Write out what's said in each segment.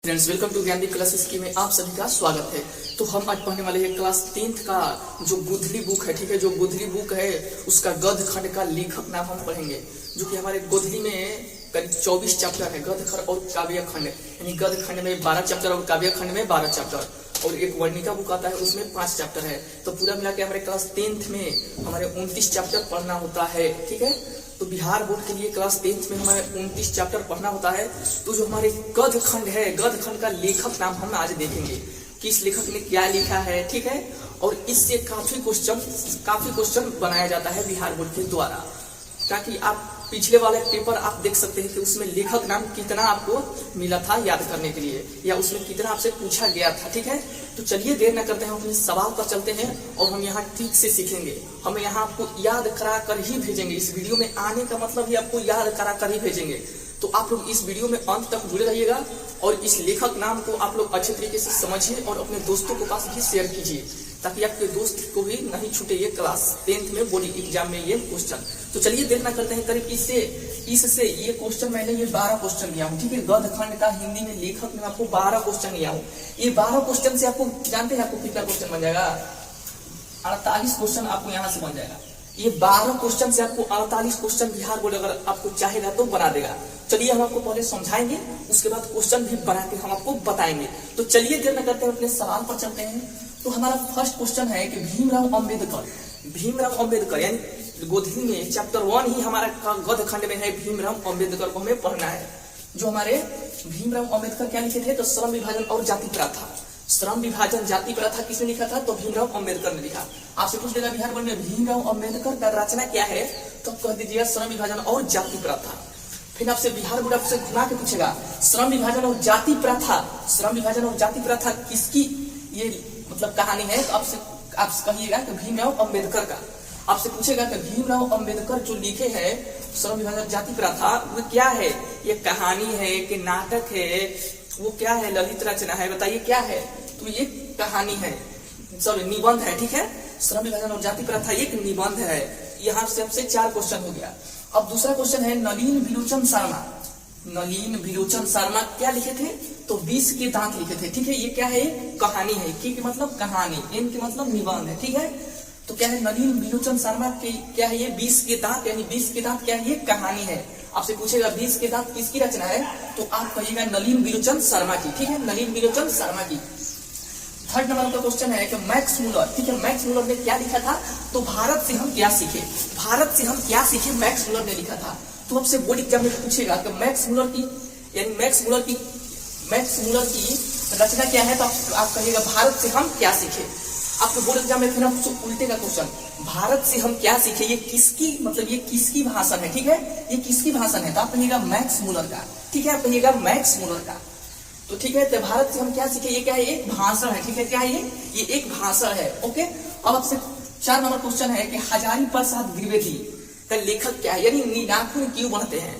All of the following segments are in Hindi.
फ्रेंड्स, वेलकम टू ज्ञान क्लासेस की में आप सभी का स्वागत है। तो हम आज पढ़ने वाले हैं क्लास 10th का जो गोधली बुक है, ठीक है। जो गोधली बुक है उसका गद्य खंड का लेखक नाम हम पढ़ेंगे, जो कि हमारे गोधली में करीब 24 चैप्टर है, गद्य खंड और काव्य खंड। यानी गद्य खंड में 12 चैप्टर और काव्य खंड में 12 चैप्टर, और एक वर्णिका बुक आता है उसमें 5 चैप्टर है। तो पूरा मिला के हमारे क्लास 10th में हमारे 29 चैप्टर पढ़ना होता है, ठीक है। तो बिहार बोर्ड के लिए क्लास 10th में हमें 29 चैप्टर पढ़ना होता है। तो जो हमारे गद्य खंड है, गद्य खंड का लेखक नाम हम आज देखेंगे कि इस लेखक ने क्या लिखा है, ठीक है। और इससे काफी क्वेश्चन बनाया जाता है बिहार बोर्ड के द्वारा, ताकि आप पिछले वाले पेपर आप देख सकते हैं कि उसमें लेखक नाम कितना आपको मिला था याद करने के लिए, या उसमें कितना आपसे पूछा गया था, ठीक है। तो चलिए देर न करते हैं, अपने सवाल पर चलते हैं और हम यहाँ ठीक से सीखेंगे। हम यहाँ आपको याद करा कर ही भेजेंगे। इस वीडियो में आने का मतलब ही आपको याद करा कर ही भेजेंगे। तो आप लोग इस वीडियो में अंत तक जुड़े रहिएगा और इस लेखक नाम को आप लोग अच्छे तरीके से समझिए और अपने दोस्तों के पास भी शेयर कीजिए, ताकि आपके दोस्त को भी नहीं छूटे ये क्लास 10th में बोर्ड एग्जाम में ये क्वेश्चन। तो चलिए देखना करते हैं। करीब इससे ये क्वेश्चन मैंने ये 12 क्वेश्चन लिया हूँ, ठीक है। गद्य खंड का हिंदी में लेखक में आपको 12 क्वेश्चन लिया हूँ। ये 12 क्वेश्चन से आपको जानते हैं आपको कितना क्वेश्चन बन जाएगा? 48 क्वेश्चन आपको यहाँ से बन जाएगा। ये 12 क्वेश्चन से आपको 48 क्वेश्चन बिहार बोर्ड अगर आपको चाहेगा तो बना देगा। चलिए हम आपको पहले समझाएंगे, उसके बाद क्वेश्चन भी बना के हम आपको बताएंगे। तो चलिए देर न करते हैं, अपने सवाल पर चलते हैं। तो हमारा फर्स्ट क्वेश्चन है कि भीमराव अंबेडकर यानी गोधली में चैप्टर 1 ही हमारा गद्य खंड में है। भीमराव अंबेडकर को हमें पढ़ना है। जो हमारे भीमराव अंबेडकर क्या लिखे थे? तो श्रम विभाजन और जाति प्रथा। श्रम विभाजन जाति प्रथा किसने लिखा था? तो भीमराव अंबेडकर ने लिखा। आपसे पूछ लेगा बिहार बोर्ड में भीमराव अंबेडकर का रचना क्या है, तो कह दीजिएगा श्रम विभाजन और जाति प्रथा। फिर आपसे बिहार बोर्ड आपसे घुमा के पूछेगा श्रम विभाजन और जाति प्रथा किसकी ये मतलब कहानी है, तो आप कहिएगा कि भीमराव अंबेडकर का। आपसे पूछेगा कि भीमराव अंबेडकर जो लिखे हैं श्रम विभाजन जाति प्रथा, वो क्या है? ये कहानी है कि नाटक है, वो क्या है? ललित रचना है, बताइए क्या है? तो ये कहानी है, सॉरी निबंध है, ठीक है। श्रम विभाजन और जाति प्रथा एक निबंध है। यहाँ से आपसे 4 क्वेश्चन हो गया। अब दूसरा क्वेश्चन है नलिन बिलोचन शर्मा क्या लिखे थे? तो 20 के दांत लिखे थे, ठीक है। ये क्या है? कहानी है। की मतलब कहानी, एन के मतलब निबंध है, ठीक है। तो क्या है? नलिन बिलोचन शर्मा के क्या है? ये 20 के दांत, यानी 20 के दांत क्या है? ये कहानी है। आपसे पूछेगा 20 के दांत किसकी रचना है, तो आप कहिएगा नलिन बिलोचन शर्मा की, ठीक है। नलिन बिलोचन शर्मा की। थर्ड नंबर का क्वेश्चन है कि मैक्स मुलर, ठीक है। मैक्स मुलर ने क्या लिखा था? तो भारत से हम क्या सीखे, मैक्स मुलर ने लिखा था। तो आपसे बोर्ड एग्जाम में पूछेगा कि मैक्स मुलर की रचना क्या है, तो आप कहिएगा भारत से हम क्या सीखे। आपको बोर्ड एग्जाम में फिर उल्टे का क्वेश्चन, भारत से हम क्या सीखे, ये किसकी भाषण है, ठीक है। ये किसकी भाषण है, तो आप कहिएगा मैक्स मुलर का, ठीक है। आप कहिएगा मैक्स मुलर का। तो ठीक है, तो भारत से हम क्या सीखे, ये क्या है? एक भाषण है, ठीक है। क्या है ये एक भाषण है, ओके। अब आपसे 4 नंबर क्वेश्चन है कि हजारी प्रसाद द्विवेदी का लेखक क्या है, यानी नाखून क्यों बढ़ते हैं?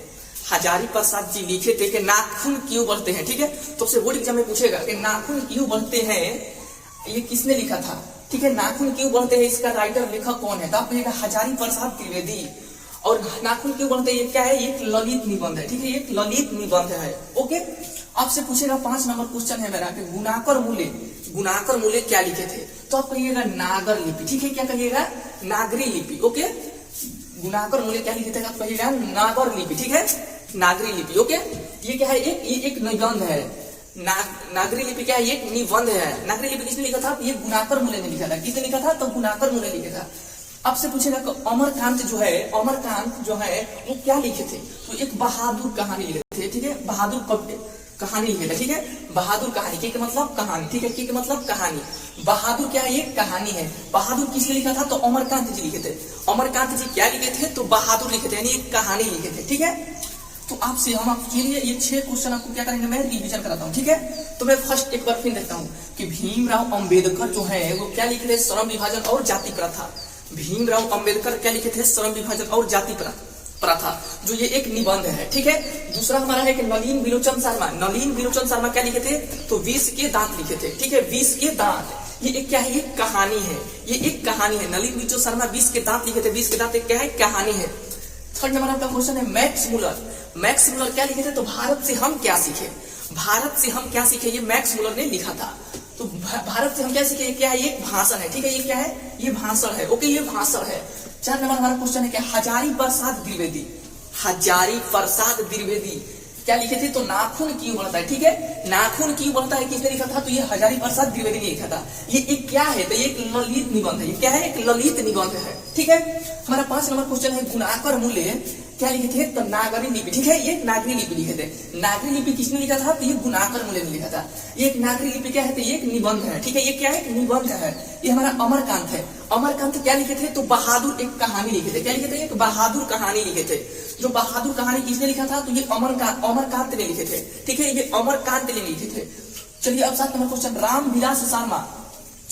हजारी प्रसाद जी लिखे थे कि नाखून क्यों बढ़ते हैं, ठीक है। तो आपसे बोर्ड एग्जाम में पूछेगा कि नाखून क्यों बढ़ते हैं, ये किसने लिखा था, ठीक है। नाखून क्यों बढ़ते हैं, इसका राइटर लेखक कौन है, तो आप कहिएगा हजारी प्रसाद द्विवेदी। और नाखून क्यों बढ़ते हैं, ये क्या है? एक ललित निबंध है, ठीक है। एक ललित निबंध है, ओके। आपसे पूछेगा 5 नंबर क्वेश्चन है मेरा कि गुणाकर मूल्य क्या लिखे थे, तो आप कहिएगा नागर लिपि, ठीक है। क्या कहिएगा? नागरी लिपि, ओके। गुणाकर मूल्य क्या लिखे थे, आप कहिएगा नागर लिपि, ठीक है। नागरी लिपि, ओके। ये क्या है? एक निबंध है। नागरी लिपि क्या है? एक निबंध है। नागरी लिपि किसने लिखा था? ये गुणाकर मूल्य ने लिखा था। किसने लिखा था? तो गुणाकर मूल्य ने लिखा था। आपसे पूछेगा कि अमरकांत जो है वो क्या लिखे थे, तो एक बहादुर कहानी लिखे थे, ठीक है। बहादुर कहानी लिखे थे, ठीक है। बहादुर कहानी, के मतलब कहानी, ठीक है। के मतलब कहानी। बहादुर क्या है? ये कहानी है। बहादुर किसने लिखा था? तो अमरकांत जी लिखे थे। अमरकांत जी क्या लिखे थे? तो बहादुर लिखे थे, यानी एक कहानी लिखे थे, ठीक है। तो आपसे हम आपके लिए ये 6 क्वेश्चन आपको क्या करेंगे, मैं रिवीजन कराता हूँ, ठीक है। तो मैं फर्स्ट एक बार फिर देखता हूँ कि भीमराव अंबेडकर जो है वो क्या लिखे थे? श्रम विभाजन और जाति प्रथा। भीमराव अंबेडकर क्या लिखे थे? श्रम विभाजन और जाति प्रथा, जो ये एक निबंध है, ठीक है। दूसरा हमारा है कि नलिन बिलोचन शर्मा क्या लिखे थे? तो 20 के दांत लिखे थे, ठीक है। 20 के दांत, ये एक क्या है? ये कहानी है, ये एक कहानी है। नलिन बिलोचन शर्मा 20 के दांत लिखे थे। 20 के दांत एक क्या है? कहानी है। थर्ड नंबर आपका क्वेश्चन है मैक्स मुलर क्या लिखे थे? तो भारत से हम क्या सीखे। भारत से हम क्या सीखे, ये मैक्स मुलर ने लिखा था। तो भारत से हम क्या सीखे, क्या है, ये भाषण है, ठीक है, ये क्या है, ये भाषण है, ओके, ये भाषण है। 4 नंबर हमारा क्वेश्चन है क्या, हजारी प्रसाद द्विवेदी, हजारी प्रसाद द्विवेदी क्या लिखे थे, तो नाखून क्यों बढ़ता है, ठीक है, नाखून क्यों बढ़ता है किसने लिखा था, तो ये हजारी प्रसाद द्विवेदी ने लिखा था। ये एक क्या है, तो ये एक ललित निबंध है, ये क्या है, एक ललित निबंध है, ठीक है। हमारा 5 नंबर क्वेश्चन है गुणाकर मूल्य क्या लिखे थे, तो नागरी लिपि, ठीक है, ये नागरी लिपि लिखे थे। नागरी लिपि किसने लिखा था, तो ये गुणाकर मूल्य ने लिखा था। ये एक नागरी लिपि क्या है, तो ये एक निबंध है, ठीक है, ये क्या है, एक निबंध है। ये हमारा अमरकांत है, अमरकांत क्या लिखे थे, तो बहादुर एक कहानी लिखे थे, क्या लिखे थे, एक बहादुर कहानी लिखे थे। जो बहादुर कहानी किसने लिखा था, तो ये अमरकांत ने लिखे थे, ठीक है, ये अमरकांत ने लिखे थे। चलिए अब 7 नंबर क्वेश्चन, रामविलास शर्मा,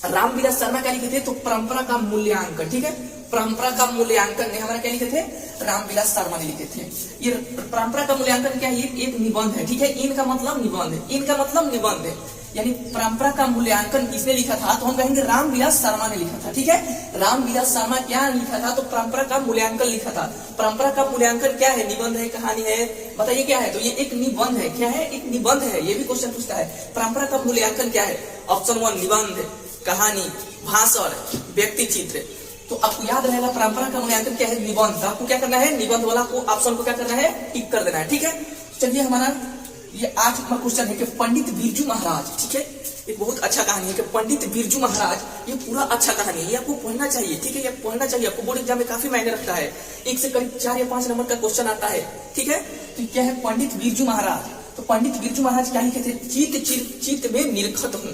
रामविलास शर्मा क्या लिखे थे, तो परंपरा का मूल्यांकन, ठीक है, परंपरा का मूल्यांकन ने हमारा क्या लिखे थे, रामविलास शर्मा ने लिखे थे। ये परंपरा का मूल्यांकन क्या है, एक निबंध है, ठीक है, इनका मतलब निबंध है, इनका मतलब निबंध है, यानी परंपरा का मूल्यांकन किसने लिखा था, तो हम कहेंगे रामविलास शर्मा ने लिखा था, ठीक है। रामविलास शर्मा क्या लिखा था, तो परंपरा का मूल्यांकन लिखा था। परंपरा का मूल्यांकन क्या है, निबंध है, कहानी है, बताइए क्या है, तो ये एक निबंध है, क्या है, एक निबंध है। ये भी क्वेश्चन पूछता है परंपरा का मूल्यांकन क्या है, ऑप्शन 1 निबंध, कहानी, भाषण, व्यक्ति चित्र। तो आपको याद रहेगा परंपरा का मूल्यांकन क्या है, निबंध। आपको क्या करना है, निबंध वाला को ऑप्शन को क्या करना है, टिक कर देना है, ठीक है। चलिए हमारा ये 8 नंबर क्वेश्चन है कि पंडित बिरजू महाराज, ठीक है, एक बहुत अच्छा कहानी है कि पंडित बिरजू महाराज, ये पूरा अच्छा कहानी है, ये आपको पढ़ना चाहिए, ठीक है, ये पढ़ना चाहिए, आपको बोर्ड एग्जाम में काफी मायने रखता है। 1 से करीब 4 या 5 नंबर का क्वेश्चन आता है, ठीक है। तो क्या है पंडित बिरजू महाराज, तो पंडित बिरजू महाराज क्या लिखे थे, चित में निरखत हूँ,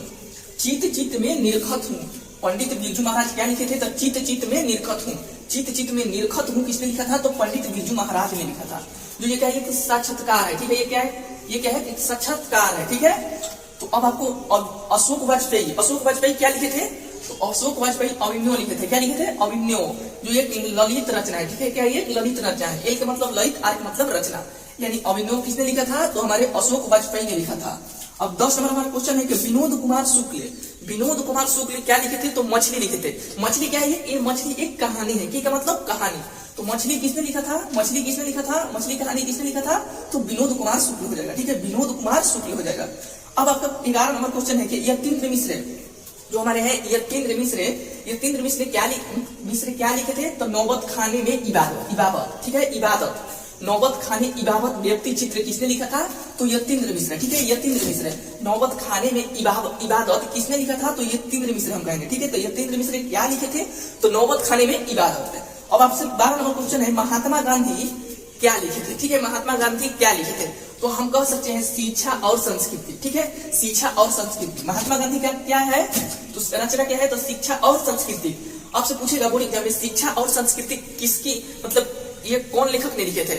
चित में निरखत हूँ। पंडित बिरजू महाराज क्या लिखे थे, तो चित में निरखत हूँ, चित में निरखत हूँ किसने लिखा था, तो पंडित बिरजू महाराज ने लिखा था। जो ये क्या है, साक्षात्कार है, ठीक है, ये क्या है, ये क्या है, एक साक्षात्कार है, ठीक है। तो अब आपको अशोक वाजपेयी, अशोक वाजपेयी क्या लिखे थे, तो अशोक वाजपेयी अभिनव लिखे थे, क्या लिखे थे, अभिनव, जो एक ललित रचना है, ठीक है, क्या ये ललित रचना है, एक मतलब ललित, आर मतलब रचना, यानी अभिनव किसने लिखा था, तो हमारे अशोक वाजपेयी ने लिखा था। अब 10 नंबर हमारा क्वेश्चन है कि विनोद कुमार शुक्ल, विनोद कुमार शुक्ल क्या लिखे थे, तो मछली लिखे थे। मछली क्या है, ये मछली एक कहानी है, क्या मतलब कहानी। तो मछली किसने लिखा था, मछली किसने लिखा था, मछली कहानी किसने लिखा था, तो विनोद कुमार शुक्ल हो जाएगा, ठीक है, विनोद कुमार शुक्ल हो जाएगा। अब आपका 11 नंबर क्वेश्चन है कि यतीन्द्र मिश्र, जो हमारे हैं यतीन्द्र मिश्र क्या लिखे थे, तो नौबत खाने में इबादत, ठीक है, इबादत, नौबत खाने इबादत व्यक्ति चित्र किसने लिखा था, तो यतीन्द्र मिश्र, ठीक है, यतीन्द्र मिश्र। नौबत खाने में इबादत किसने लिखा था, तो यतीन्द्र मिश्र हम कहेंगे, ठीक है। तो यतीन्द्र मिश्र क्या लिखे थे, तो नौबत खाने में इबादत। अब आपसे 12 नंबर क्वेश्चन है महात्मा गांधी क्या लिखे थे, ठीक है, महात्मा गांधी क्या लिखे थे, तो हम कह सकते हैं शिक्षा और संस्कृति, ठीक है, शिक्षा और संस्कृति। महात्मा गांधी का क्या है, तो रचना क्या है, तो शिक्षा और संस्कृति। आपसे पूछेगा बोर्ड एग्जाम में शिक्षा और संस्कृति किसकी, मतलब ये कौन लेखक ने लिखे थे,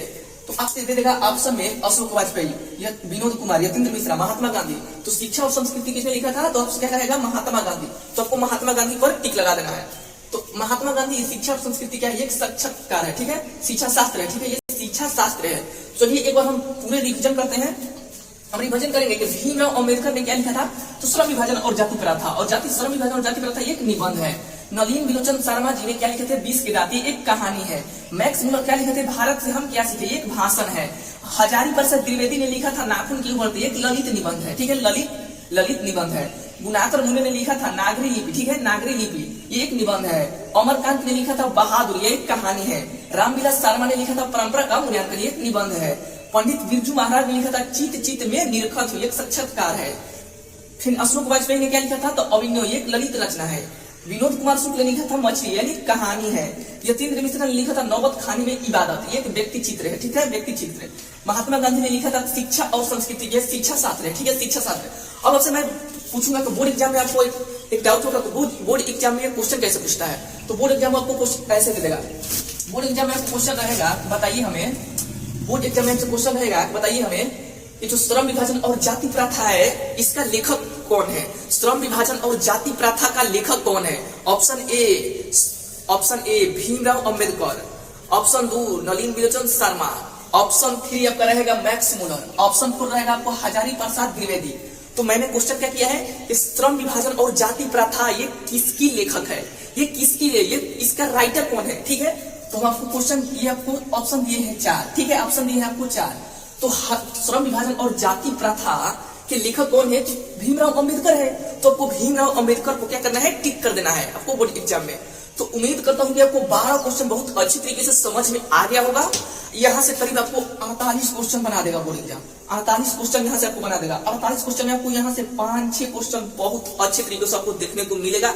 तो आपसे दे देगा ऑप्शन में अशोक वाजपेयी, या विनोद कुमार, यतीन्द्र मिश्रा, महात्मा गांधी। तो शिक्षा और संस्कृति किसने लिखा था, तो आपसे क्या कहेगा महात्मा गांधी। तो आपको महात्मा गांधी पर टिक लगा देना है। तो महात्मा गांधी शिक्षा और संस्कृति क्या है, एक साक्षात्कार है, ठीक है, शिक्षा शास्त्र है, ठीक है, ये शिक्षा शास्त्र है। चलिए एक बार हम पूरे रिविजन करते हैं। हम रिविजन करेंगे कि भीमराव अम्बेडकर ने क्या लिखा था, तो श्रम विभाजन और जाति प्रथा, और श्रम विभाजन और जाति प्रथा एक निबंध है। नलिन विलोचन शर्मा जी ने क्या लिखे थे, 20 की दाती एक कहानी है। मैक्स मुलर क्या लिखे थे, भारत से हम क्या सीखे, एक भाषण है। हजारी प्रसाद द्विवेदी ने लिखा था नाखून क्यों बढ़ते, एक ललित निबंध है, ठीक है, ललित निबंध है। गुणाकर मूल्य ने लिखा था नागरी लिपि, ठीक है, नागरी लिपि, ये एक निबंध है। अमरकांत ने लिखा था बहादुर, ये एक कहानी है। रामविलास शर्मा ने लिखा था परंपरा का मूल्यांकन, ये एक निबंध है। पंडित बिरजू महाराज ने लिखा था चित में निरखत, एक साक्षात्कार है। फिर अशोक वाजपेयी ने क्या लिखा था, तो अभिनव, एक ललित रचना है। विनोद कुमार शुक्ल ने लिखा था मछली, यानी कहानी है। यतीन्द्र मिश्र ने लिखा था नौबत खाने में इबादत, ये एक व्यक्ति चित्र है, ठीक है, व्यक्ति चित्र। महात्मा गांधी ने लिखा था शिक्षा और संस्कृति, ये शिक्षा शास्त्र है, ठीक है, शिक्षा शास्त्र। अब आपसे मैं पूछूंगा कि बोर्ड एग्जाम में आपको एक डाउट होगा, तो बोर्ड एग्जाम में क्वेश्चन कैसे पूछता है, तो बोर्ड एग्जाम में आपको क्वेश्चन ऐसे दे देगा। बोर्ड एग्जाम में आपको क्वेश्चन रहेगा, बताइए हमें, बोर्ड एग्जाम में क्वेश्चन रहेगा, बताइए हमें, ये जो श्रम विभाजन और जाति प्रथा है, इसका लेखक कौन है। श्रम विभाजन और जाति प्रथा का लेखक कौन है। Option A Bhimrao Ambedkar, option 2 Nalin विलोचन Sharma, option 3 आपका रहेगा मैक्स मुलर, ऑप्शन 4 रहेगा आपको हजारी प्रसाद द्विवेदी। तो मैंने क्वेश्चन क्या किया है कि श्रम विभाजन और जाति प्रथा ये किसकी लेखक है, ये किसकी है, ये इसका राइटर कौन है, ठीक है। तो हम आपको क्वेश्चन ये आपको ऑप्शन दिए हैं 4, ठीक है, ऑप्शन दिए हैं आपको 4। तो श्रम विभाजन और जाति प्रथा कि लेखक कौन है, भीमराव अंबेडकर है। तो आपको भीमराव अंबेडकर को क्या करना है, टिक कर देना है आपको बोर्ड एग्जाम में। तो उम्मीद करता हूं कि आपको 12 क्वेश्चन बहुत अच्छी तरीके से समझ में आ गया होगा। यहाँ से करीब आपको 48 क्वेश्चन बना देगा बोर्ड एग्जाम। 48 क्वेश्चन यहाँ से आपको बना देगा। 48 क्वेश्चन में आपको यहाँ से 5-6 क्वेश्चन बहुत अच्छे तरीके से आपको देखने को मिलेगा।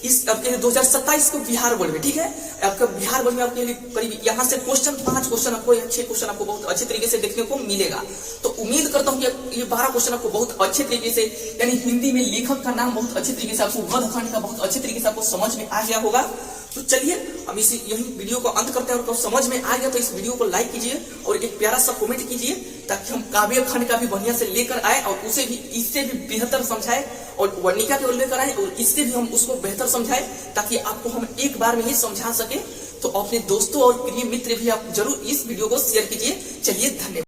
इस आपके 2027 को बिहार बोर्ड में, ठीक है, आपका बिहार बोर्ड में आपके लिए करीब यहाँ से 5 क्वेश्चन आपको या 6 क्वेश्चन आपको बहुत अच्छे तरीके से देखने को मिलेगा। तो उम्मीद करता हूँ कि ये 12 क्वेश्चन आपको बहुत अच्छे तरीके से, यानी हिंदी में लेखक का नाम बहुत अच्छे तरीके से आपको, गद्य खंड का बहुत अच्छे तरीके से आपको समझ में आ गया होगा। तो चलिए हम इसी यही वीडियो को अंत करते हैं। और समझ में आ गया तो इस वीडियो को लाइक कीजिए और एक प्यारा सा कमेंट कीजिए, ताकि हम काव्य खंड का भी बढ़िया से लेकर आए और उसे भी इससे भी बेहतर समझाए, और वर्णिका केवल लेकर आए और इससे भी हम उसको बेहतर समझाए, ताकि आपको हम एक बार में ही समझा सके। तो अपने दोस्तों और प्रिय मित्र भी आप जरूर इस वीडियो को शेयर कीजिए। चलिए धन्यवाद।